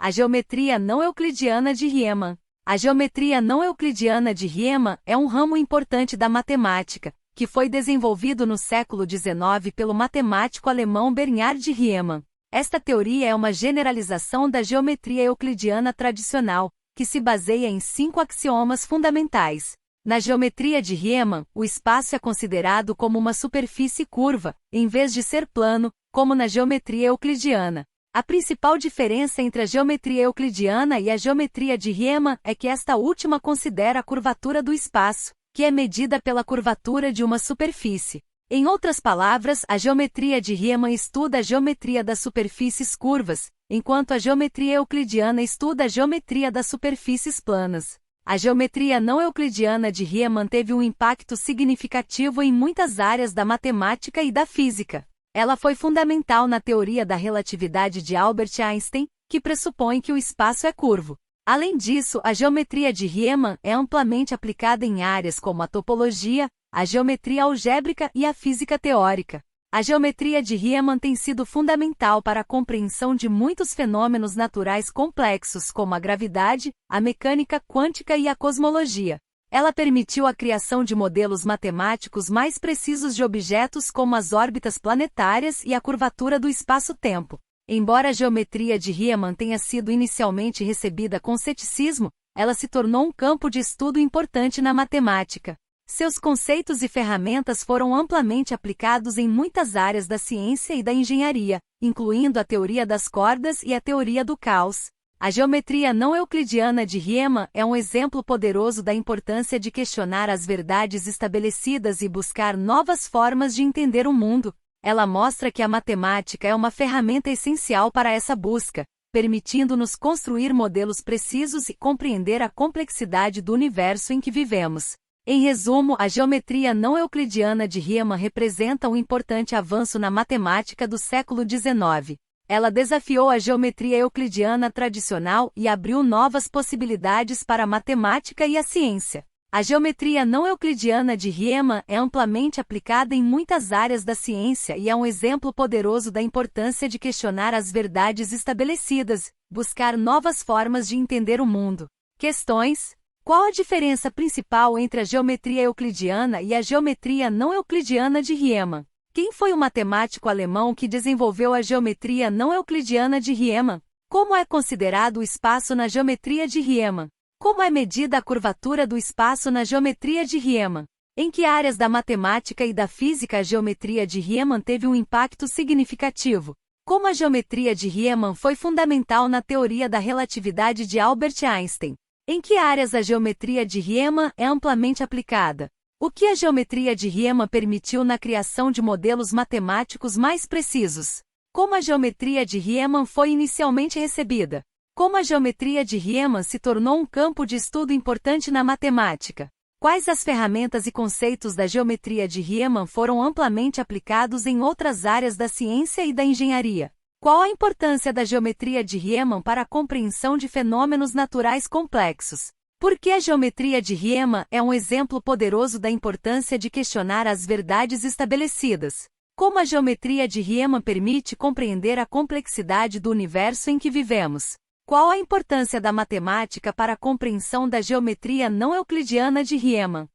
A geometria não euclidiana de Riemann. A geometria não euclidiana de Riemann é um ramo importante da matemática, que foi desenvolvido no século XIX pelo matemático alemão Bernhard Riemann. Esta teoria é uma generalização da geometria euclidiana tradicional, que se baseia em 5 axiomas fundamentais. Na geometria de Riemann, o espaço é considerado como uma superfície curva, em vez de ser plano, como na geometria euclidiana. A principal diferença entre a geometria euclidiana e a geometria de Riemann é que esta última considera a curvatura do espaço, que é medida pela curvatura de uma superfície. Em outras palavras, a geometria de Riemann estuda a geometria das superfícies curvas, enquanto a geometria euclidiana estuda a geometria das superfícies planas. A geometria não euclidiana de Riemann teve um impacto significativo em muitas áreas da matemática e da física. Ela foi fundamental na teoria da relatividade de Albert Einstein, que pressupõe que o espaço é curvo. Além disso, a geometria de Riemann é amplamente aplicada em áreas como a topologia, a geometria algébrica e a física teórica. A geometria de Riemann tem sido fundamental para a compreensão de muitos fenômenos naturais complexos como a gravidade, a mecânica quântica e a cosmologia. Ela permitiu a criação de modelos matemáticos mais precisos de objetos como as órbitas planetárias e a curvatura do espaço-tempo. Embora a geometria de Riemann tenha sido inicialmente recebida com ceticismo, ela se tornou um campo de estudo importante na matemática. Seus conceitos e ferramentas foram amplamente aplicados em muitas áreas da ciência e da engenharia, incluindo a teoria das cordas e a teoria do caos. A geometria não euclidiana de Riemann é um exemplo poderoso da importância de questionar as verdades estabelecidas e buscar novas formas de entender o mundo. Ela mostra que a matemática é uma ferramenta essencial para essa busca, permitindo-nos construir modelos precisos e compreender a complexidade do universo em que vivemos. Em resumo, a geometria não euclidiana de Riemann representa um importante avanço na matemática do século XIX. Ela desafiou a geometria euclidiana tradicional e abriu novas possibilidades para a matemática e a ciência. A geometria não euclidiana de Riemann é amplamente aplicada em muitas áreas da ciência e é um exemplo poderoso da importância de questionar as verdades estabelecidas, buscar novas formas de entender o mundo. Questões: qual a diferença principal entre a geometria euclidiana e a geometria não euclidiana de Riemann? Quem foi o matemático alemão que desenvolveu a geometria não euclidiana de Riemann? Como é considerado o espaço na geometria de Riemann? Como é medida a curvatura do espaço na geometria de Riemann? Em que áreas da matemática e da física a geometria de Riemann teve um impacto significativo? Como a geometria de Riemann foi fundamental na teoria da relatividade de Albert Einstein? Em que áreas a geometria de Riemann é amplamente aplicada? O que a geometria de Riemann permitiu na criação de modelos matemáticos mais precisos? Como a geometria de Riemann foi inicialmente recebida? Como a geometria de Riemann se tornou um campo de estudo importante na matemática? Quais as ferramentas e conceitos da geometria de Riemann foram amplamente aplicados em outras áreas da ciência e da engenharia? Qual a importância da geometria de Riemann para a compreensão de fenômenos naturais complexos? Por que a geometria de Riemann é um exemplo poderoso da importância de questionar as verdades estabelecidas? Como a geometria de Riemann permite compreender a complexidade do universo em que vivemos? Qual a importância da matemática para a compreensão da geometria não euclidiana de Riemann?